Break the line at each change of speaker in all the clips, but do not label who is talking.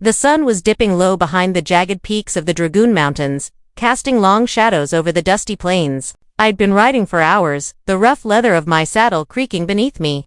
The sun was dipping low behind the jagged peaks of the Dragoon Mountains, casting long shadows over the dusty plains. I'd been riding for hours, the rough leather of my saddle creaking beneath me,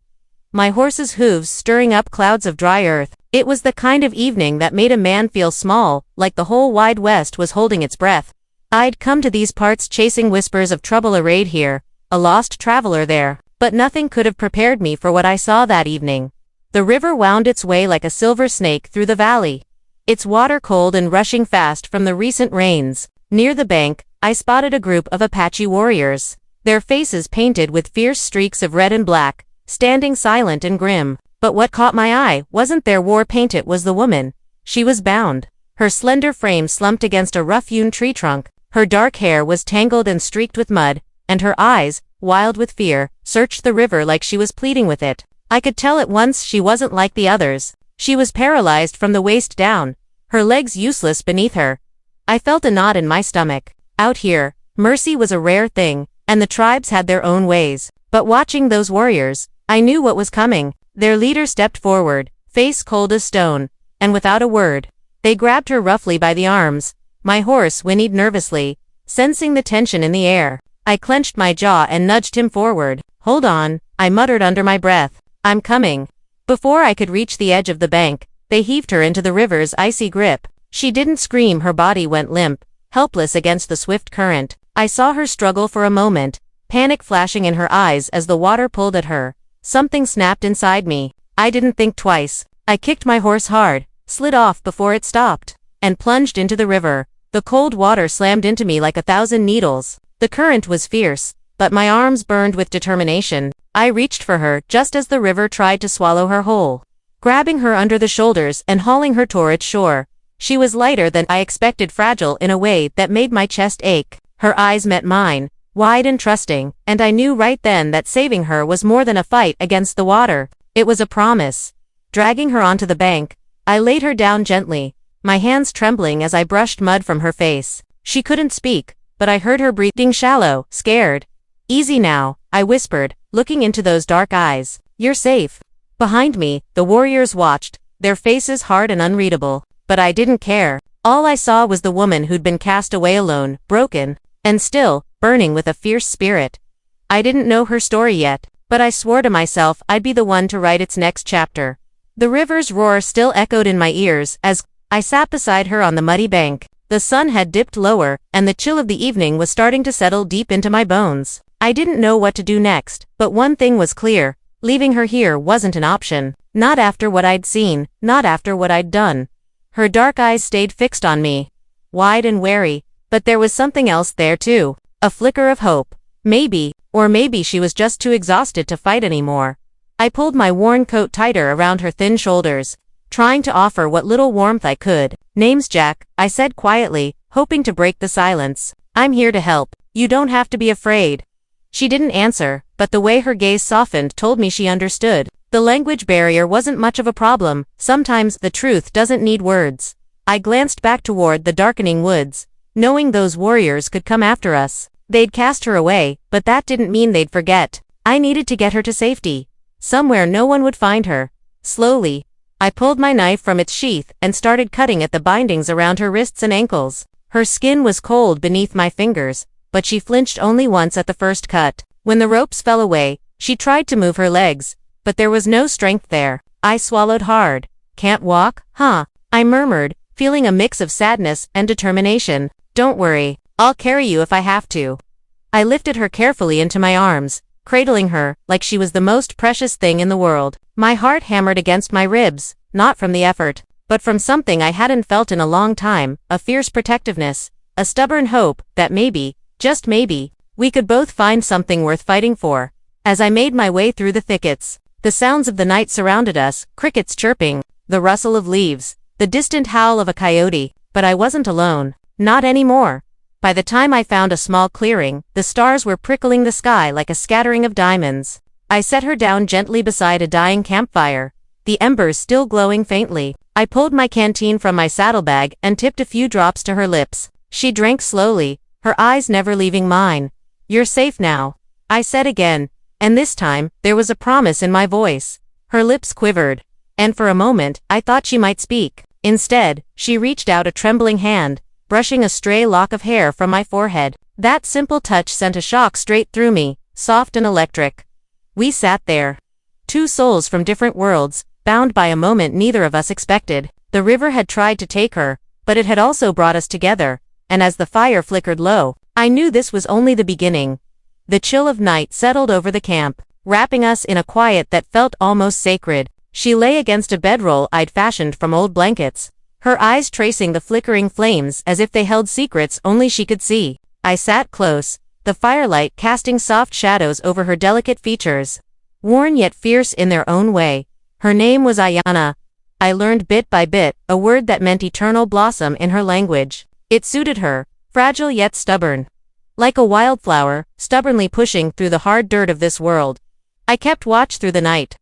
my horse's hooves stirring up clouds of dry earth. It was the kind of evening that made a man feel small, like the whole wide West was holding its breath. I'd come to these parts chasing whispers of trouble, a raid here, a lost traveler there, but nothing could have prepared me for what I saw that evening. The river wound its way like a silver snake through the valley, its water cold and rushing fast from the recent rains. Near the bank, I spotted a group of Apache warriors, their faces painted with fierce streaks of red and black, standing silent and grim. But what caught my eye wasn't their war paint, it was the woman. She was bound, her slender frame slumped against a rough-hewn tree trunk, her dark hair was tangled and streaked with mud, and her eyes, wild with fear, searched the river like she was pleading with it. I could tell at once she wasn't like the others. She was paralyzed from the waist down, her legs useless beneath her. I felt a knot in my stomach. Out here, mercy was a rare thing, and the tribes had their own ways. But watching those warriors, I knew what was coming. Their leader stepped forward, face cold as stone, and without a word, they grabbed her roughly by the arms. My horse whinnied nervously, sensing the tension in the air. I clenched my jaw and nudged him forward. "Hold on," I muttered under my breath. "I'm coming." Before I could reach the edge of the bank, they heaved her into the river's icy grip. She didn't scream, her body went limp, helpless against the swift current. I saw her struggle for a moment, panic flashing in her eyes as the water pulled at her. Something snapped inside me. I didn't think twice. I kicked my horse hard, slid off before it stopped, and plunged into the river. The cold water slammed into me like 1,000 needles. The current was fierce, but my arms burned with determination. I reached for her just as the river tried to swallow her whole, grabbing her under the shoulders and hauling her toward its shore. She was lighter than I expected, fragile in a way that made my chest ache. Her eyes met mine, wide and trusting, and I knew right then that saving her was more than a fight against the water. It was a promise. Dragging her onto the bank, I laid her down gently, my hands trembling as I brushed mud from her face. She couldn't speak, but I heard her breathing shallow, scared. "Easy now," I whispered, looking into those dark eyes. "You're safe." Behind me, the warriors watched, their faces hard and unreadable, but I didn't care. All I saw was the woman who'd been cast away alone, broken, and still, burning with a fierce spirit. I didn't know her story yet, but I swore to myself I'd be the one to write its next chapter. The river's roar still echoed in my ears as I sat beside her on the muddy bank. The sun had dipped lower, and the chill of the evening was starting to settle deep into my bones. I didn't know what to do next, but one thing was clear: leaving her here wasn't an option. Not after what I'd seen, not after what I'd done. Her dark eyes stayed fixed on me, wide and wary, but there was something else there too. A flicker of hope. Maybe she was just too exhausted to fight anymore. I pulled my worn coat tighter around her thin shoulders, trying to offer what little warmth I could. "Name's Jack," I said quietly, hoping to break the silence. "I'm here to help. You don't have to be afraid." She didn't answer, but the way her gaze softened told me she understood. The language barrier wasn't much of a problem. Sometimes the truth doesn't need words. I glanced back toward the darkening woods, knowing those warriors could come after us. They'd cast her away, but that didn't mean they'd forget. I needed to get her to safety, somewhere no one would find her. Slowly, I pulled my knife from its sheath and started cutting at the bindings around her wrists and ankles. Her skin was cold beneath my fingers, but she flinched only once at the first cut. When the ropes fell away, she tried to move her legs, but there was no strength there. I swallowed hard. "Can't walk, huh?" I murmured, feeling a mix of sadness and determination. "Don't worry, I'll carry you if I have to." I lifted her carefully into my arms, cradling her like she was the most precious thing in the world. My heart hammered against my ribs, not from the effort, but from something I hadn't felt in a long time, a fierce protectiveness, a stubborn hope that maybe, just maybe, we could both find something worth fighting for. As I made my way through the thickets, the sounds of the night surrounded us, crickets chirping, the rustle of leaves, the distant howl of a coyote, but I wasn't alone. Not anymore. By the time I found a small clearing, the stars were prickling the sky like a scattering of diamonds. I set her down gently beside a dying campfire, the embers still glowing faintly. I pulled my canteen from my saddlebag and tipped a few drops to her lips. She drank slowly, her eyes never leaving mine. "You're safe now," I said again, and this time, there was a promise in my voice. Her lips quivered, and for a moment, I thought she might speak. Instead, she reached out a trembling hand, brushing a stray lock of hair from my forehead. That simple touch sent a shock straight through me, soft and electric. We sat there. Two souls from different worlds, bound by a moment neither of us expected. The river had tried to take her, but it had also brought us together, and as the fire flickered low, I knew this was only the beginning. The chill of night settled over the camp, wrapping us in a quiet that felt almost sacred. She lay against a bedroll I'd fashioned from old blankets, her eyes tracing the flickering flames as if they held secrets only she could see. I sat close, the firelight casting soft shadows over her delicate features, worn yet fierce in their own way. Her name was Ayana. I learned bit by bit, a word that meant eternal blossom in her language. It suited her, fragile yet stubborn. Like a wildflower, stubbornly pushing through the hard dirt of this world. I kept watch through the night,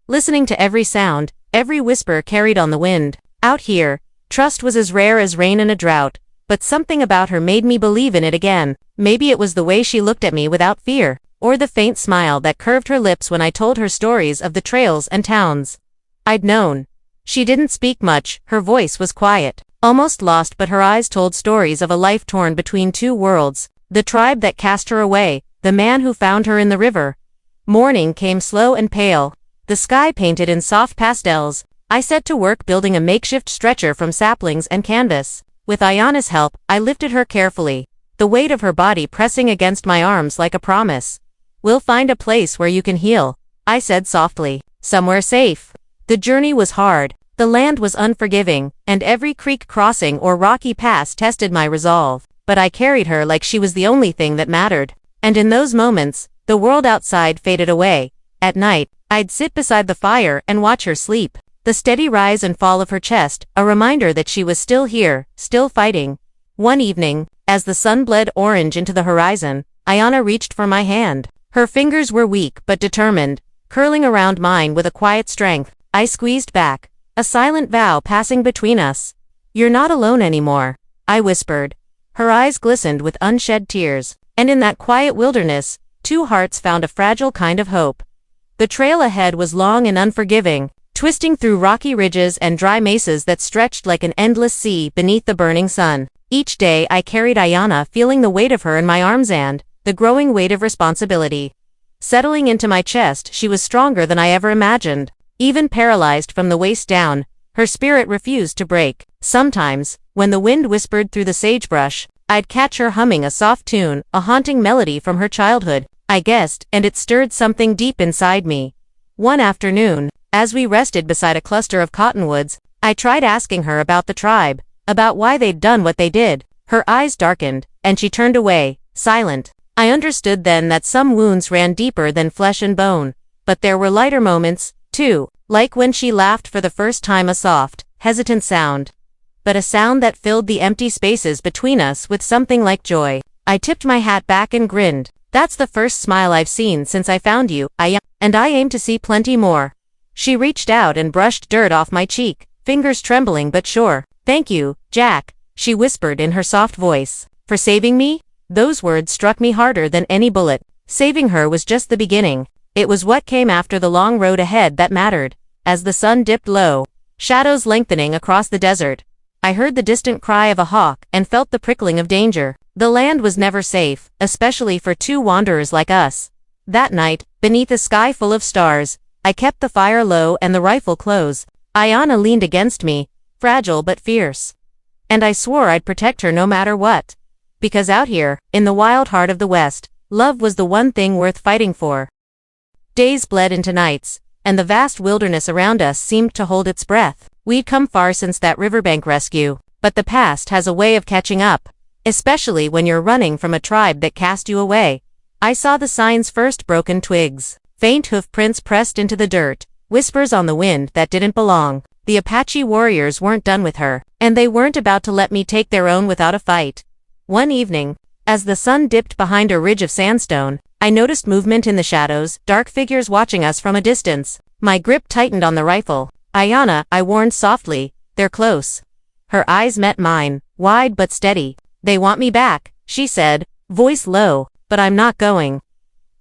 listening to every sound, every whisper carried on the wind. Out here, trust was as rare as rain in a drought, but something about her made me believe in it again. Maybe it was the way she looked at me without fear, or the faint smile that curved her lips when I told her stories of the trails and towns I'd known. She didn't speak much, her voice was quiet, almost lost, but her eyes told stories of a life torn between two worlds, the tribe that cast her away, the man who found her in the river. Morning came slow and pale, the sky painted in soft pastels. I set to work building a makeshift stretcher from saplings and canvas. With Ayana's help, I lifted her carefully, the weight of her body pressing against my arms like a promise. "We'll find a place where you can heal," I said softly. "Somewhere safe." The journey was hard, the land was unforgiving, and every creek crossing or rocky pass tested my resolve. But I carried her like she was the only thing that mattered. And in those moments, the world outside faded away. At night, I'd sit beside the fire and watch her sleep. The steady rise and fall of her chest, a reminder that she was still here, still fighting. One evening, as the sun bled orange into the horizon, Ayana reached for my hand. Her fingers were weak but determined, curling around mine with a quiet strength. I squeezed back, a silent vow passing between us. "You're not alone anymore," I whispered. Her eyes glistened with unshed tears, and in that quiet wilderness, two hearts found a fragile kind of hope. The trail ahead was long and unforgiving, twisting through rocky ridges and dry mesas that stretched like an endless sea beneath the burning sun. Each day I carried Ayana, feeling the weight of her in my arms and the growing weight of responsibility. Settling into my chest, she was stronger than I ever imagined. Even paralyzed from the waist down, her spirit refused to break. Sometimes, when the wind whispered through the sagebrush, I'd catch her humming a soft tune, a haunting melody from her childhood, I guessed, and it stirred something deep inside me. One afternoon, as we rested beside a cluster of cottonwoods, I tried asking her about the tribe, about why they'd done what they did. Her eyes darkened, and she turned away, silent. I understood then that some wounds ran deeper than flesh and bone, but there were lighter moments, too, like when she laughed for the first time, a soft, hesitant sound, but a sound that filled the empty spaces between us with something like joy. I tipped my hat back and grinned. "That's the first smile I've seen since I found you, and I aim to see plenty more." She reached out and brushed dirt off my cheek, fingers trembling but sure. "Thank you, Jack," she whispered in her soft voice. "For saving me?" Those words struck me harder than any bullet. Saving her was just the beginning. It was what came after the long road ahead that mattered. As the sun dipped low, shadows lengthening across the desert, I heard the distant cry of a hawk and felt the prickling of danger. The land was never safe, especially for two wanderers like us. That night, beneath a sky full of stars, I kept the fire low and the rifle close. Ayana leaned against me, fragile but fierce. And I swore I'd protect her no matter what. Because out here, in the wild heart of the West, love was the one thing worth fighting for. Days bled into nights, and the vast wilderness around us seemed to hold its breath. We'd come far since that riverbank rescue, but the past has a way of catching up, especially when you're running from a tribe that cast you away. I saw the sign's first broken twigs, faint hoof prints pressed into the dirt, whispers on the wind that didn't belong. The Apache warriors weren't done with her, and they weren't about to let me take their own without a fight. One evening, as the sun dipped behind a ridge of sandstone, I noticed movement in the shadows, dark figures watching us from a distance. My grip tightened on the rifle. "Ayana," I warned softly, "they're close." Her eyes met mine, wide but steady. "They want me back," she said, voice low, "but I'm not going."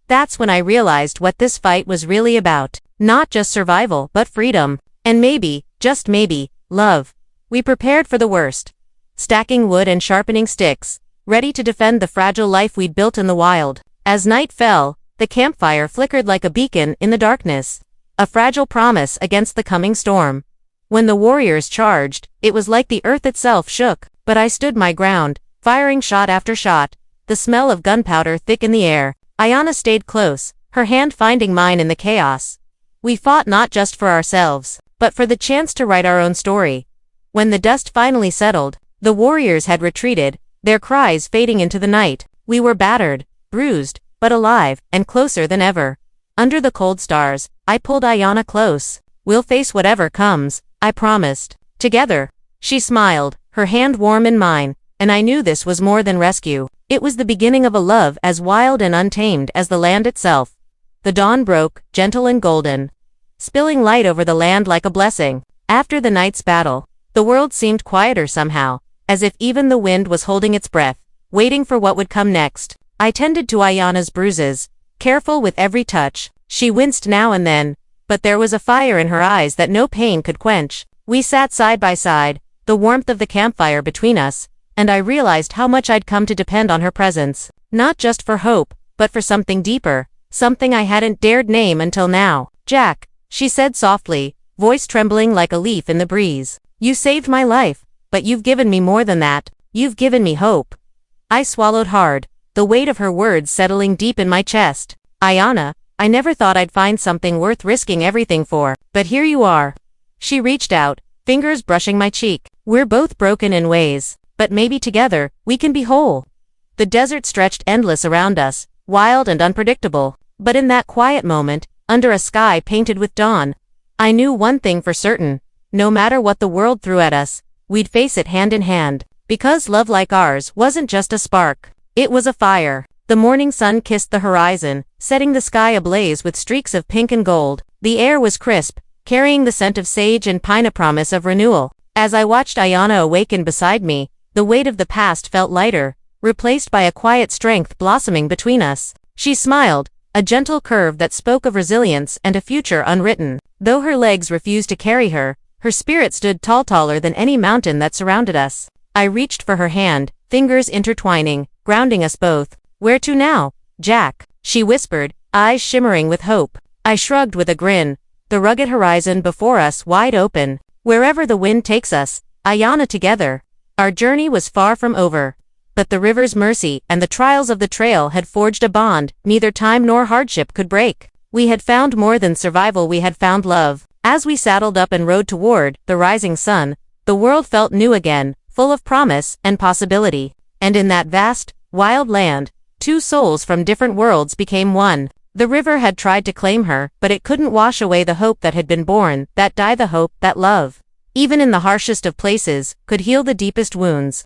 That's when I realized what this fight was really about. Not just survival, but freedom. And maybe, just maybe, love. We prepared for the worst, stacking wood and sharpening sticks, ready to defend the fragile life we'd built in the wild. As night fell, the campfire flickered like a beacon in the darkness, a fragile promise against the coming storm. When the warriors charged, it was like the earth itself shook, but I stood my ground, firing shot after shot, the smell of gunpowder thick in the air. Ayanna stayed close, her hand finding mine in the chaos. We fought not just for ourselves, but for the chance to write our own story. When the dust finally settled, the warriors had retreated, their cries fading into the night. We were battered, bruised, but alive, and closer than ever. Under the cold stars, I pulled Ayanna close. We'll face whatever comes, I promised. Together. She smiled, her hand warm in mine, and I knew this was more than rescue. It was the beginning of a love as wild and untamed as the land itself. The dawn broke, gentle and golden, spilling light over the land like a blessing. After the night's battle, the world seemed quieter somehow, as if even the wind was holding its breath, waiting for what would come next. I tended to Ayanna's bruises, careful with every touch. She winced now and then, but there was a fire in her eyes that no pain could quench. We sat side by side, the warmth of the campfire between us, and I realized how much I'd come to depend on her presence, not just for hope, but for something deeper, something I hadn't dared name until now. Jack, she said softly, voice trembling like a leaf in the breeze. You saved my life, but you've given me more than that. You've given me hope. I swallowed hard, the weight of her words settling deep in my chest. Ayanna, I never thought I'd find something worth risking everything for, but here you are. She reached out, fingers brushing my cheek. We're both broken in ways, but maybe together, we can be whole. The desert stretched endless around us, wild and unpredictable, but in that quiet moment, under a sky painted with dawn, I knew one thing for certain. No matter what the world threw at us, we'd face it hand in hand, because love like ours wasn't just a spark. It was a fire. The morning sun kissed the horizon, setting the sky ablaze with streaks of pink and gold. The air was crisp, carrying the scent of sage and pine, a promise of renewal. As I watched Ayanna awaken beside me, the weight of the past felt lighter, replaced by a quiet strength blossoming between us. She smiled, a gentle curve that spoke of resilience and a future unwritten. Though her legs refused to carry her, her spirit stood tall, taller than any mountain that surrounded us. I reached for her hand, fingers intertwining, grounding us both. Where to now, Jack? She whispered, eyes shimmering with hope. I shrugged with a grin, the rugged horizon before us wide open. Wherever the wind takes us, Ayanna, together. Our journey was far from over, but the river's mercy and the trials of the trail had forged a bond neither time nor hardship could break. We had found more than survival, we had found love. As we saddled up and rode toward the rising sun, the world felt new again, full of promise and possibility. And in that vast, wild land, two souls from different worlds became one. The river had tried to claim her, but it couldn't wash away the hope that had been born, that dye the hope, that love, even in the harshest of places, could heal the deepest wounds.